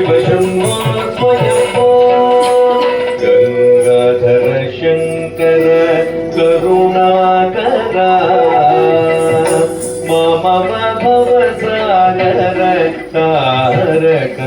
शिव शम्भो स्वयंभो गंगाधर शंकर करुणाकरा मम भव सागर तारक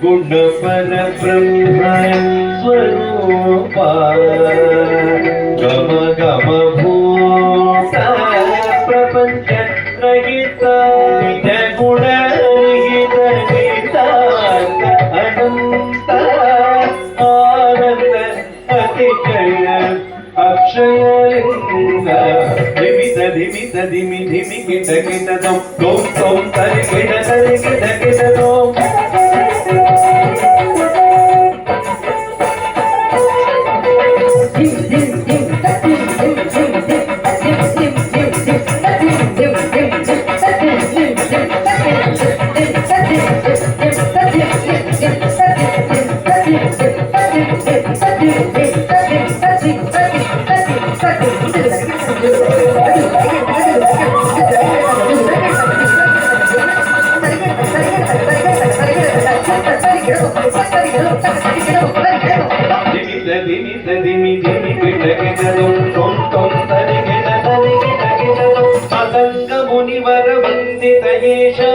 गुण पर ब्रह्म स्वरूपा गम गम भूत प्रपंच रहित गुण रहित नितांत अनंत आनंद अतिशय अक्षय लिंग धिमित धिमित धिमि धिमि किट किट दम तोम तोम तरि किट किट दम मुनिवर वंदित येशा